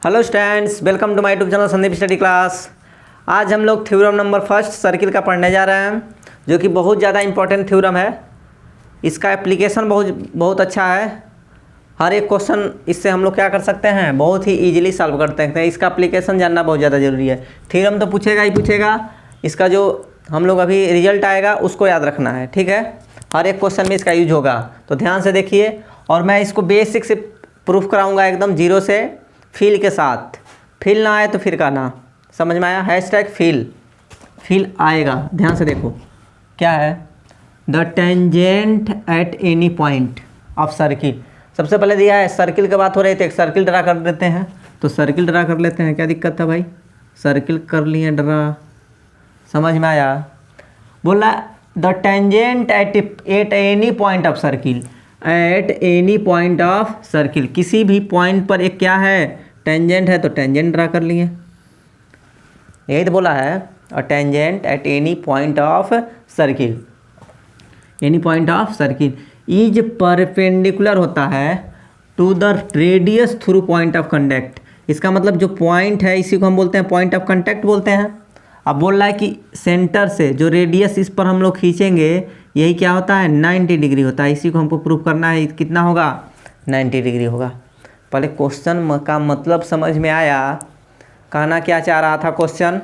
Hello students, welcome to my YouTube channel Sandeep study class. आज हम लोग थ्योरम नंबर फर्स्ट सर्किल का पढ़ने जा रहे हैं, जो कि बहुत ज़्यादा इंपॉर्टेंट थ्योरम है। इसका एप्लीकेशन बहुत अच्छा है। हर एक क्वेश्चन इससे हम लोग क्या कर सकते हैं, बहुत ही इजीली सॉल्व कर सकते हैं। इसका एप्लीकेशन जानना बहुत ज़्यादा ज़रूरी है। थ्योरम तो पूछेगा ही पूछेगा, इसका जो हम लोग अभी रिजल्ट आएगा उसको याद रखना है, ठीक है। हर एक क्वेश्चन में इसका यूज होगा, तो ध्यान से देखिए। और मैं इसको बेसिक से प्रूफ कराऊंगा, एकदम जीरो से, फील के साथ। फील ना आए तो फिर का ना, समझ में आया। हैशटैग फील आएगा, ध्यान से देखो क्या है। The tangent at any point of circle. सबसे पहले दिया है सर्किल की बात हो रही थी, एक सर्किल ड्रा कर देते हैं। तो सर्किल ड्रा कर लेते हैं, क्या दिक्कत था भाई। सर्किल कर लिए ड्रा, समझ में आया। बोला the tangent at any point of circle, eight any point of circle, किसी भी पॉइंट पर एक क्या है, टेंजेंट है, तो टेंजेंट ड्रा कर लिए। यही तो बोला है, a tangent at any point of circle, any point of circle is perpendicular होता है to the radius through point of contact. इसका मतलब जो पॉइंट है इसी को हम बोलते हैं पॉइंट ऑफ कंटैक्ट बोलते हैं। अब बोल रहा है कि सेंटर से जो रेडियस इस पर हम लोग खींचेंगे, यही क्या होता है, 90 डिग्री होता है। इसी को हमको प्रूफ करना है, कितना होगा, 90 डिग्री होगा। पहले क्वेश्चन का मतलब समझ में आया। कहना क्या चाह रहा था क्वेश्चन,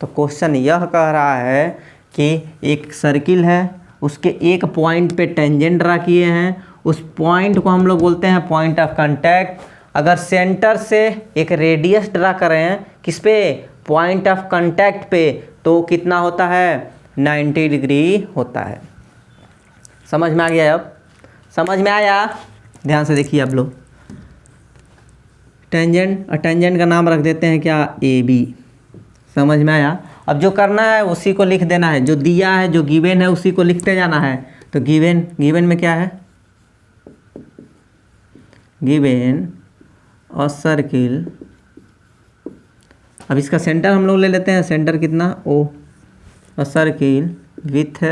तो क्वेश्चन यह कह रहा है कि एक सर्किल है, उसके एक पॉइंट पे टेंजेंट ड्रा किए हैं। उस पॉइंट को हम लोग बोलते हैं पॉइंट ऑफ कांटेक्ट। अगर सेंटर से एक रेडियस ड्रा करें, किस पे, पॉइंट ऑफ कांटेक्ट पे, तो कितना होता है, 90 डिग्री होता है। समझ में आ गया। अब समझ में आया, ध्यान से देखिए आप लोग। टेंजेंट, और टेंजेंट का नाम रख देते हैं क्या, ए बी। समझ में आया। अब जो करना है उसी को लिख देना है, जो दिया है, जो गिवन है उसी को लिखते जाना है। तो गिवन में क्या है, गिवन और सर्किल। अब इसका सेंटर हम लोग ले लेते हैं, सेंटर कितना, ओ, और सर्किल विथ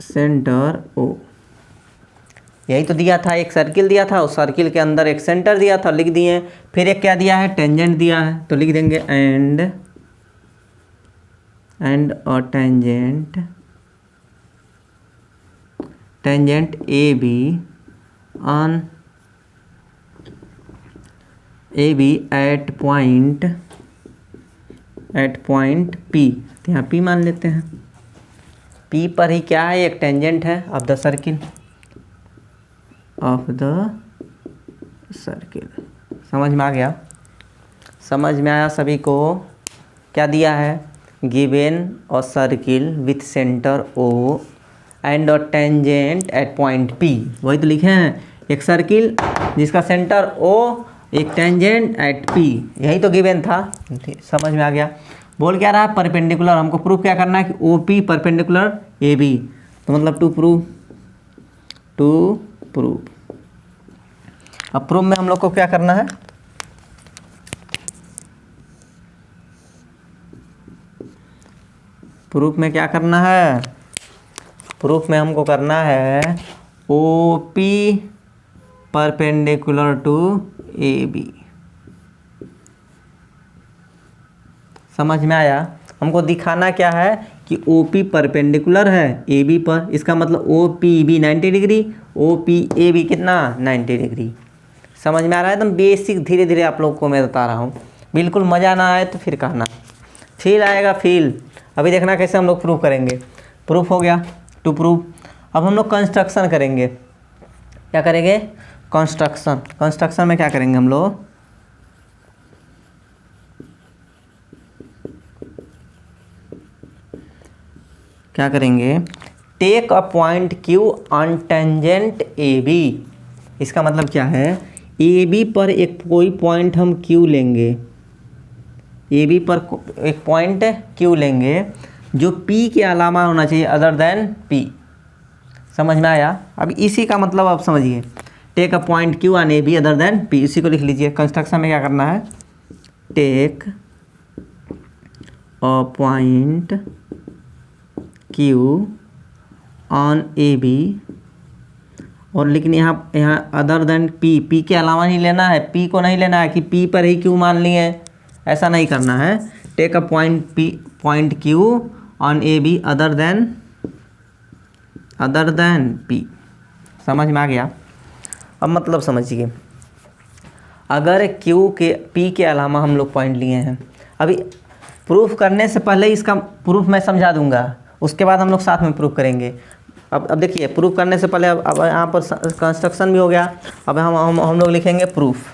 सेंटर ओ। यही तो दिया था, एक सर्किल दिया था, उस सर्किल के अंदर एक सेंटर दिया था, लिख दिए। फिर एक क्या दिया है, टेंजेंट दिया है, तो लिख देंगे एंड और tangent A B on A B at point P. तो यहाँ पी मान लेते हैं। पी पर ही क्या है, एक टेंजेंट है of the circle, of the circle. समझ में आ गया, समझ में आया सभी को। क्या दिया है, गिवन और circle with centre O and a tangent at point P. वही तो लिखे हैं, एक सर्किल जिसका सेंटर ओ, एक टेंजेंट एट पी, यही तो गिवन था। समझ में आ गया। बोल क्या रहा है, परपेंडिकुलर। हमको प्रूफ क्या करना है कि O P perpendicular A B, तो मतलब टू प्रूफ। अब प्रूफ में हम लोग को क्या करना है, प्रूफ में क्या करना है, प्रूफ में हमको करना है O P perpendicular to A B. समझ में आया। हमको दिखाना क्या है कि ओ पी परपेंडिकुलर है ए बी पर। इसका मतलब O P B 90 degree, O P A B कितना, 90 डिग्री। समझ में आ रहा है। एकदम बेसिक, धीरे धीरे आप लोग को मैं बता रहा हूँ। बिल्कुल मज़ा ना आए तो फिर कहना। फील आएगा, फील। अभी देखना कैसे हम लोग प्रूफ करेंगे। प्रूफ हो गया, टू प्रूफ। अब हम लोग कंस्ट्रक्शन करेंगे। क्या करेंगे, कंस्ट्रक्शन में क्या करेंगे हम लोग, क्या करेंगे, take a point Q on tangent A B. इसका मतलब क्या है, ए बी पर एक कोई पॉइंट हम क्यू लेंगे, ए बी पर एक पॉइंट क्यू लेंगे जो पी के अलावा होना चाहिए, अदर देन पी। समझ में आया। अब इसी का मतलब आप समझिए, take a point Q on A B other than P, इसी को लिख लीजिए। कंस्ट्रक्शन में क्या करना है, take a point Q on A B और लेकिन यहाँ अदर देन पी के अलावा नहीं लेना है, पी को नहीं लेना है कि पी पर ही क्यू मान लिए, ऐसा नहीं करना है। Take a point Q on A B other than P. समझ में आ गया? अब मतलब समझिए, अगर क्यू के पी के अलावा हम लोग पॉइंट लिए हैं, अभी प्रूफ करने से पहले इसका प्रूफ मैं समझा दूंगा, उसके बाद हम लोग साथ में प्रूफ करेंगे। अब देखिए, प्रूफ करने से पहले अब यहाँ पर कंस्ट्रक्शन भी हो गया। अब हम लोग लिखेंगे प्रूफ।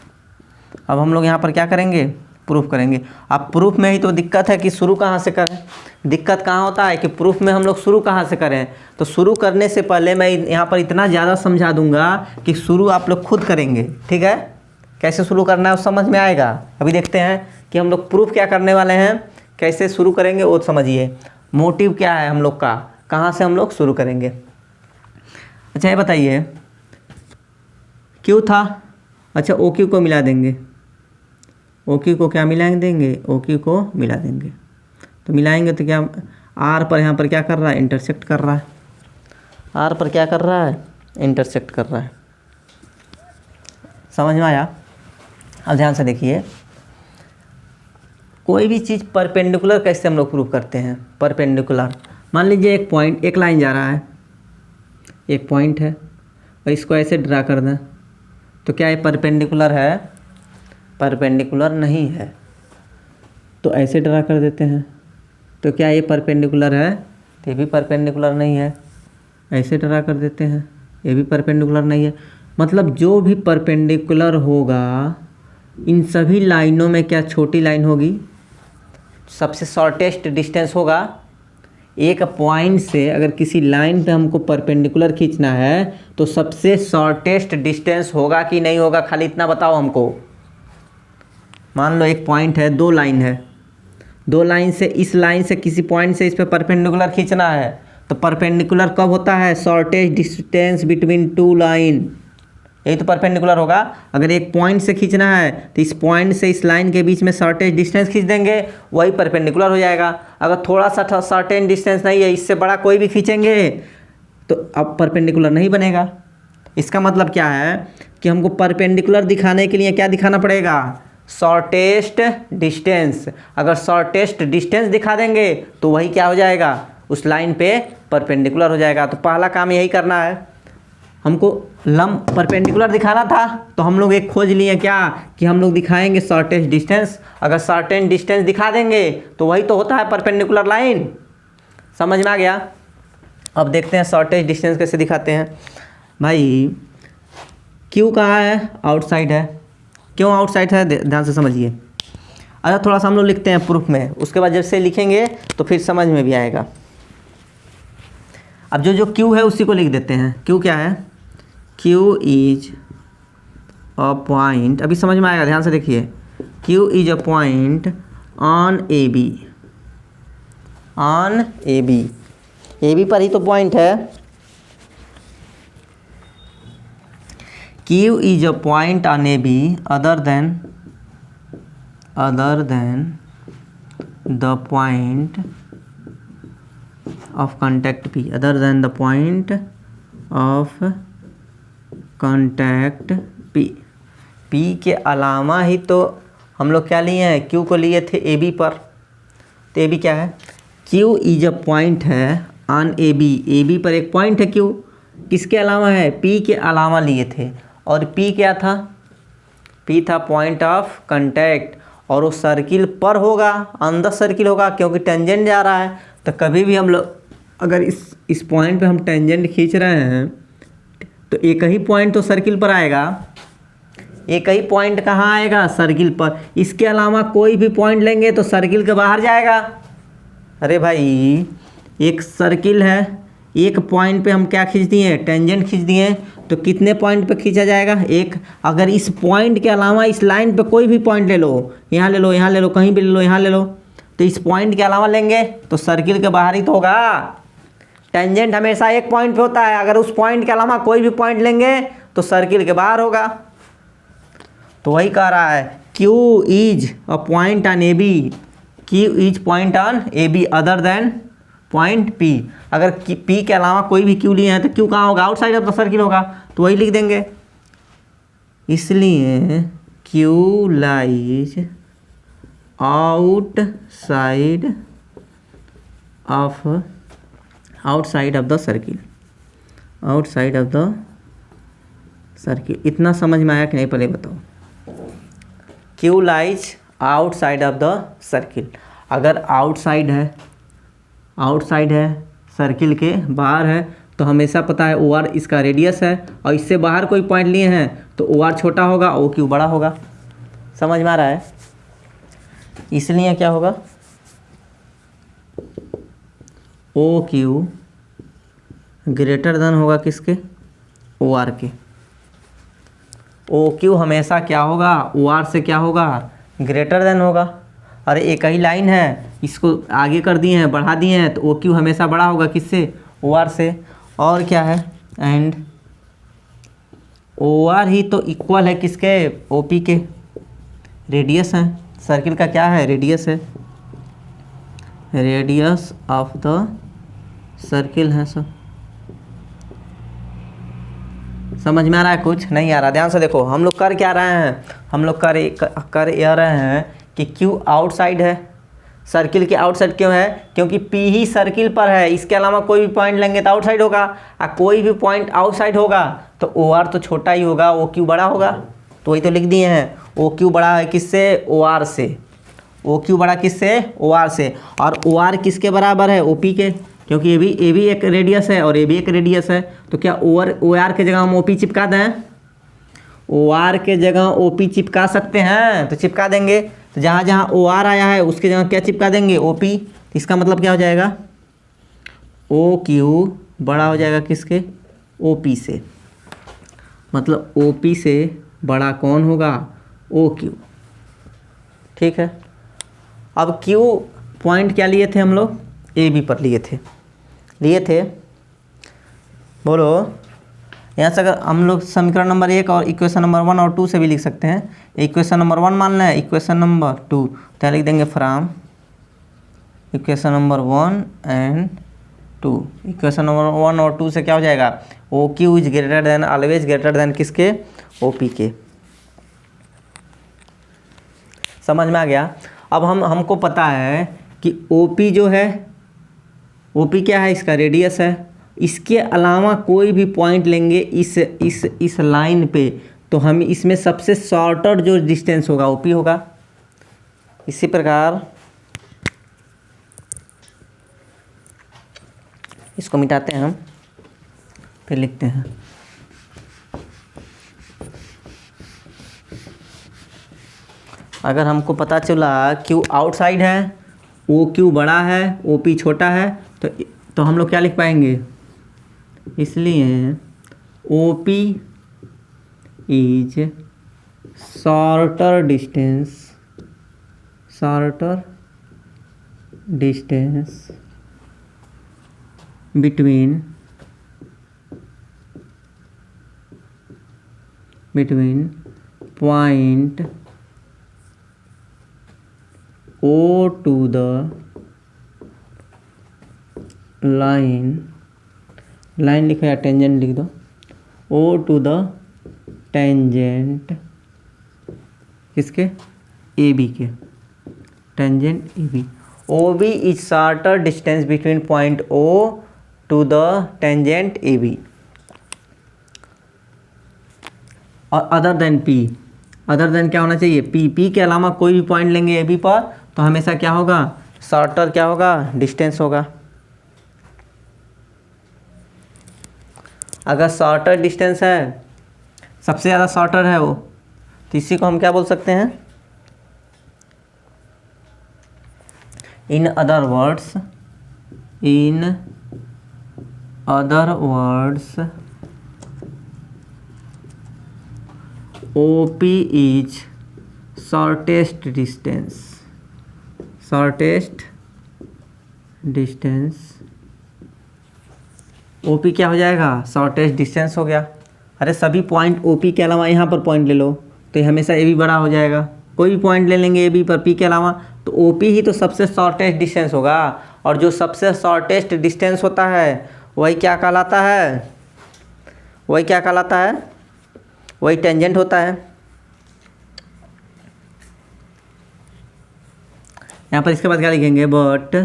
अब हम लोग यहाँ पर क्या करेंगे? प्रूफ करेंगे। अब प्रूफ में ही तो दिक्कत है कि शुरू कहाँ से करें। दिक्कत कहाँ होता है कि प्रूफ में हम लोग शुरू कहाँ से करें। तो शुरू करने से पहले मैं यहाँ पर इतना ज़्यादा समझा दूंगा कि शुरू आप लोग खुद करेंगे, ठीक है? कैसे शुरू करना है वो समझ में आएगा। अभी देखते हैं कि हम लोग प्रूफ क्या करने वाले हैं, कैसे शुरू करेंगे वो समझिए। मोटिव क्या है हम लोग का, कहाँ से हम लोग शुरू करेंगे। अच्छा ये बताइए, क्यू था, अच्छा ओ क्यू को मिला देंगे। ओ क्यू को क्या मिला देंगे? ओ क्यू को मिला देंगे। तो मिलाएंगे तो क्या, आर पर यहाँ पर क्या कर रहा है? इंटरसेक्ट कर रहा है। आर पर क्या कर रहा है? इंटरसेक्ट कर रहा है। समझ में आया? अब ध्यान से देखिए, कोई भी चीज़ परपेंडिकुलर कैसे हम लोग प्रूव करते हैं? परपेंडिकुलर, मान लीजिए एक पॉइंट, एक लाइन जा रहा है, एक पॉइंट है और इसको ऐसे ड्रा कर दें, तो क्या ये परपेंडिकुलर है? परपेंडिकुलर नहीं है। तो ऐसे ड्रा कर देते हैं, तो क्या ये परपेंडिकुलर है? तो ये भी परपेंडिकुलर नहीं है। ऐसे ड्रा कर देते हैं, ये भी परपेंडिकुलर नहीं है। मतलब जो भी परपेंडिकुलर होगा, इन सभी लाइनों में क्या छोटी लाइन होगी? सबसे शॉर्टेस्ट डिस्टेंस होगा। एक पॉइंट से अगर किसी लाइन पे हमको परपेंडिकुलर खींचना है तो सबसे शॉर्टेस्ट डिस्टेंस होगा कि नहीं होगा? खाली इतना बताओ हमको। मान लो एक पॉइंट है, दो लाइन है, दो लाइन से इस लाइन से किसी पॉइंट से इस पे परपेंडिकुलर खींचना है, तो परपेंडिकुलर कब होता है? Shortest distance between two line, यही तो परपेंडिकुलर होगा। अगर एक पॉइंट से खींचना है तो इस पॉइंट से इस लाइन के बीच में शॉर्टेस्ट डिस्टेंस खींच देंगे, वही परपेंडिकुलर हो जाएगा। अगर थोड़ा सा शॉर्टेज डिस्टेंस नहीं है, इससे बड़ा कोई भी खींचेंगे तो अब परपेंडिकुलर नहीं बनेगा। इसका मतलब क्या है कि हमको परपेंडिकुलर दिखाने के लिए क्या दिखाना पड़ेगा? Shortest distance. अगर शॉर्टेस्ट डिस्टेंस दिखा देंगे तो वही क्या हो जाएगा? उस लाइन पे परपेंडिकुलर हो जाएगा। तो पहला काम यही करना है, हमको लंब परपेंडिकुलर दिखाना था तो हम लोग एक खोज लिए क्या कि हम लोग दिखाएंगे शॉर्टेस्ट डिस्टेंस। अगर शॉर्टेस्ट डिस्टेंस दिखा देंगे तो वही तो होता है परपेंडिकुलर लाइन। समझ में आ गया? अब देखते हैं शॉर्टेस्ट डिस्टेंस कैसे दिखाते हैं। भाई क्यू कहाँ है? आउटसाइड है। क्यों आउटसाइड है? ध्यान से समझिए। अच्छा थोड़ा सा हम लोग लिखते हैं प्रूफ में, उसके बाद जब से लिखेंगे तो फिर समझ में भी आएगा। अब जो क्यू है उसी को लिख देते हैं। क्यू क्या है? क्यू इज अ पॉइंट, अभी समझ में आएगा, ध्यान से देखिए। Q is a point on A B, on A B, A B पर ही तो पॉइंट है। Q is a point on A B other than the point of contact P, other than the point of contact P। P के अलावा ही तो हम लोग क्या लिए हैं? Q को लिए थे AB पर। तो AB क्या है? Q इज अ पॉइंट है ऑन AB, AB पर एक पॉइंट है Q। किसके अलावा है? P के अलावा लिए थे। और P क्या था? P था पॉइंट ऑफ कंटैक्ट, और वो सर्किल पर होगा, ऑन द सर्किल होगा, क्योंकि टेंजेंट जा रहा है। तो कभी भी हम लोग अगर इस पॉइंट पे हम टेंजेंट खींच रहे हैं तो एक ही पॉइंट तो सर्किल पर आएगा। एक ही पॉइंट कहाँ आएगा? सर्किल पर। इसके अलावा कोई भी पॉइंट लेंगे तो सर्किल के बाहर जाएगा। अरे भाई एक सर्किल है, एक पॉइंट पे हम क्या खींच दिए? टेंजेंट खींच दिए, तो कितने पॉइंट पे खींचा जाएगा? एक। अगर इस पॉइंट के अलावा इस लाइन पे कोई भी पॉइंट ले लो, यहाँ ले लो, यहाँ ले लो, कहीं भी ले लो, यहाँ ले लो, तो इस पॉइंट के अलावा लेंगे तो सर्किल के बाहर ही तो होगा। टेंजेंट हमेशा एक पॉइंट पे होता है, अगर उस पॉइंट के अलावा कोई भी पॉइंट लेंगे तो सर्किल के बाहर होगा। तो वही कह रहा है Q is a point on AB, Q is point on AB other than point P। अगर P के अलावा कोई भी Q लिए हैं तो Q कहाँ होगा, आउटसाइड ऑफ द सर्किल होगा, तो वही लिख देंगे। इसलिए Q lies outside of the circle, outside of the circle. इतना समझ में आया कि नहीं, पहले बताओ। Q lies outside of the circle, अगर आउटसाइड है सर्किल के बाहर है, तो हमेशा पता है OR इसका रेडियस है, और इससे बाहर कोई पॉइंट लिए हैं तो OR छोटा होगा, OQ बड़ा होगा। समझ में आ रहा है? इसलिए क्या होगा, OQ ग्रेटर देन होगा किसके, OR के। OQ हमेशा क्या होगा, OR से क्या होगा, ग्रेटर देन होगा। अरे एक ही लाइन है, इसको आगे कर दिए हैं, बढ़ा दिए हैं, तो OQ हमेशा बड़ा होगा किससे, OR से। और क्या है, एंड OR ही तो इक्वल है किसके, OP के। रेडियस है सर्किल का, क्या है, रेडियस है, रेडियस ऑफ द सर्किल है सब। समझ में आ रहा है, कुछ नहीं आ रहा, ध्यान से देखो। हम लोग कर क्या रहे हैं, हम लोग कर यह रहे हैं कि Q आउटसाइड है, सर्किल के आउटसाइड क्यों है, क्योंकि P ही सर्किल पर है, इसके अलावा कोई भी पॉइंट लेंगे तो आउटसाइड होगा, और कोई भी पॉइंट आउटसाइड होगा तो OR तो छोटा ही होगा, OQ बड़ा होगा। तो वही तो लिख दिए हैं, OQ बड़ा है किससे, OR से। OQ बड़ा किससे, OR से। और OR किसके बराबर है, OP के, क्योंकि ये भी एक रेडियस है और ये भी एक रेडियस है। तो क्या OR के जगह हम OP चिपका दें, OR के जगह OP चिपका सकते हैं, तो चिपका देंगे। तो जहाँ जहाँ OR आया है उसके जगह क्या चिपका देंगे, OP। तो इसका मतलब क्या हो जाएगा, OQ बड़ा हो जाएगा किसके, OP से। मतलब OP से बड़ा कौन होगा, OQ। ठीक है। अब Q पॉइंट क्या लिए थे हम लोग, AB पर लिए थे। बोलो, यहाँ से अगर हम लोग समीकरण नंबर 1 और इक्वेशन नंबर 1 और 2 से भी लिख सकते हैं। इक्वेशन नंबर 1 मान लें, इक्वेशन नंबर 2, तो लिख देंगे from equation number 1 and 2। Equation number 1 और 2 से क्या हो जाएगा, OQ is greater than, always greater than किसके, OP के। समझ में आ गया। अब हमको पता है कि OP जो है, OP क्या है, इसका रेडियस है। इसके अलावा कोई भी पॉइंट लेंगे इस लाइन पे, तो हम इसमें सबसे शॉर्टर जो डिस्टेंस होगा OP होगा। इसी प्रकार इसको मिटाते हैं हम, फिर लिखते हैं। अगर हमको पता चला Q आउटसाइड है, OQ बड़ा है, OP छोटा है, तो हम लोग क्या लिख पाएंगे, इसलिए OP is shorter distance between point O to the line लिखो या टेंजेंट लिख दो, O to the टेंजेंट किसके, AB के, tangent AB। OB is shorter distance between point O to the tangent AB। और अदर देन क्या होना चाहिए, P के अलावा कोई भी पॉइंट लेंगे AB पर, तो हमेशा क्या होगा, शॉर्टर क्या होगा, डिस्टेंस होगा। अगर शॉर्टर डिस्टेंस है, सबसे ज़्यादा शॉर्टर है वो, तो इसी को हम क्या बोल सकते हैं, इन other words OP is shortest distance. OP क्या हो जाएगा, शॉर्टेस्ट डिस्टेंस हो गया। अरे सभी पॉइंट OP के अलावा यहाँ पर पॉइंट ले लो, तो हमेशा AB बड़ा हो जाएगा। कोई भी पॉइंट ले लेंगे AB पर P के अलावा, तो OP ही तो सबसे शॉर्टेस्ट डिस्टेंस होगा। और जो सबसे शॉर्टेस्ट डिस्टेंस होता है वही क्या कहलाता है, वही क्या कहलाता है, वही टेंजेंट होता है। यहाँ पर इसके बाद क्या लिखेंगे, but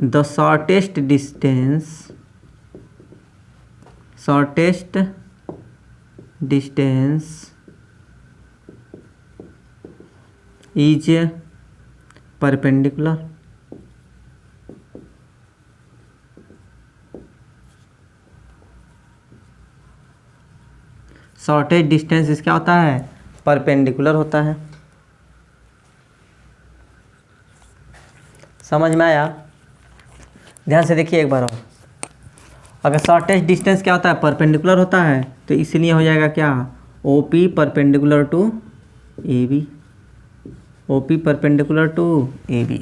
the shortest distance is perpendicular. Shortage distance इसका होता है, परपेंडिकुलर होता है। समझ में आया? ध्यान से देखिए एक बार और। अगर शॉर्टेज डिस्टेंस क्या होता है, परपेंडिकुलर होता है, तो इसलिए हो जाएगा क्या, O P perpendicular to A B, O P perpendicular to A B.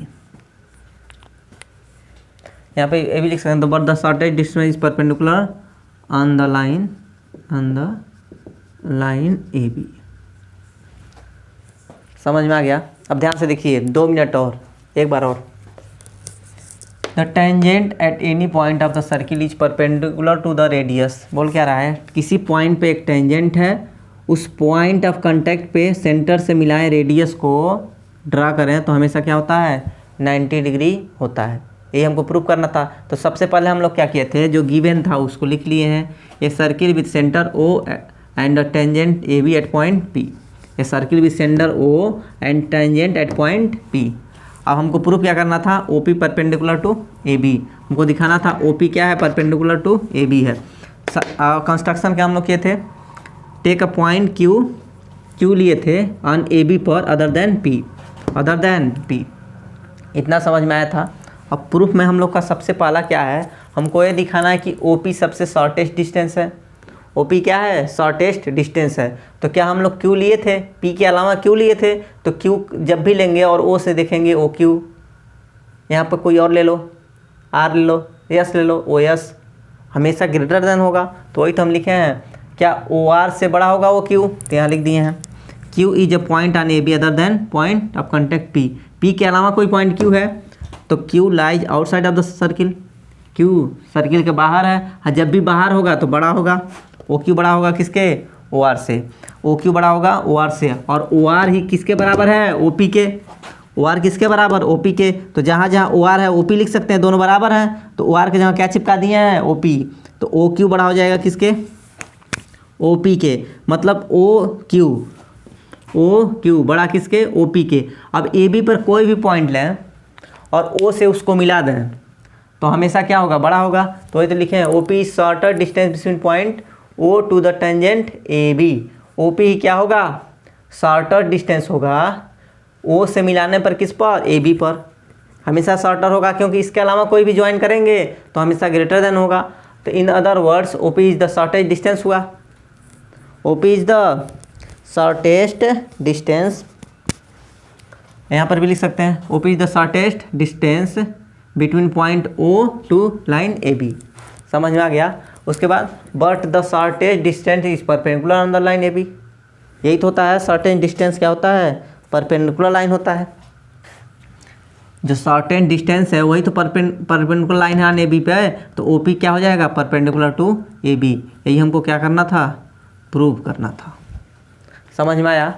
यहाँ पे ए भी लिख सकते हैं, तो but the shortage distance is perpendicular on the line A B. समझ में आ गया? अब ध्यान से देखिए, 2 मिनट और, एक बार और। The tangent at any point of the circle is perpendicular to the radius. बोल क्या रहा है, किसी पॉइंट पे एक टेंजेंट है, उस पॉइंट ऑफ कांटेक्ट पे सेंटर से मिलाएं रेडियस को ड्रा करें तो हमेशा क्या होता है, 90 डिग्री होता है। ये हमको प्रूव करना था। तो सबसे पहले हम लोग क्या किए थे, जो गिवन था उसको लिख लिए हैं। A circle with centre O and tangent A B at point P. A circle with centre O and tangent at point P. अब हमको प्रूफ क्या करना था, O P perpendicular to A B. हमको दिखाना था ओ पी क्या है, परपेंडिकुलर टू ए बी है। कंस्ट्रक्शन क्या हम लोग किए थे, टेक अ पॉइंट क्यू लिए थे ऑन ए बी पर अदर देन पी। इतना समझ में आया था। अब प्रूफ में हम लोग का सबसे पहला क्या है, हमको ये दिखाना है कि ओ पी सबसे शॉर्टेस्ट डिस्टेंस है। ओ पी क्या है, शॉर्टेस्ट डिस्टेंस है। तो क्या हम लोग क्यू लिए थे, पी के अलावा क्यू लिए थे, तो क्यू जब भी लेंगे और ओ से देखेंगे ओ क्यू। यहाँ पर कोई और ले लो, आर ले लो, एस ले लो, ओ एस हमेशा ग्रेटर देन होगा। तो वही तो हम लिखे हैं, क्या ओ आर से बड़ा होगा वो क्यू, तो यहाँ लिख दिए हैं Q is a point on A B other then point of contact P. P के अलावा कोई पॉइंट क्यू है तो Q lies outside of the circle. Q circle के बाहर है, जब भी बाहर होगा तो बड़ा होगा। ओ क्यू बड़ा होगा किसके, ओ आर से। ओ क्यू बड़ा होगा ओ आर से, और ओ आर ही किसके बराबर है, ओ पी के। ओ आर किसके बराबर, ओ पी के। तो जहाँ जहाँ ओ आर है ओ पी लिख सकते हैं, दोनों बराबर हैं। तो ओ आर के जहाँ क्या चिपका दिए हैं, ओ पी। तो ओ क्यू बड़ा हो जाएगा किसके, ओ पी के। मतलब ओ क्यू बड़ा किसके, ओ पी के। अब ए बी पर कोई भी पॉइंट लें और ओ से उसको मिला दें तो हमेशा क्या होगा, बड़ा होगा। तो ये तो लिखे हैं O P shorter distance between point O to the tangent A B. O P क्या होगा, शॉर्टर डिस्टेंस होगा ओ से मिलाने पर किस पर, ए बी पर। हमेशा शॉर्टर होगा क्योंकि इसके अलावा कोई भी ज्वाइन करेंगे तो हमेशा ग्रेटर देन होगा। तो in other words O P is the shortest distance हुआ। O P is the shortest distance, यहाँ पर भी लिख सकते हैं O P is the shortest distance between point O to line A B. समझ में आ गया? उसके बाद but the shortest distance is perpendicular on the line A B. यही तो होता है, शॉर्टेस्ट डिस्टेंस क्या होता है, परपेंडिकुलर लाइन होता है। जो शॉर्टेस्ट डिस्टेंस है वही तो परपेंडिकुलर लाइन है ऑन ए बी पे। तो ओ पी क्या हो जाएगा, परपेंडिकुलर टू ए बी। यही हमको क्या करना था, प्रूव करना था। समझ में आया?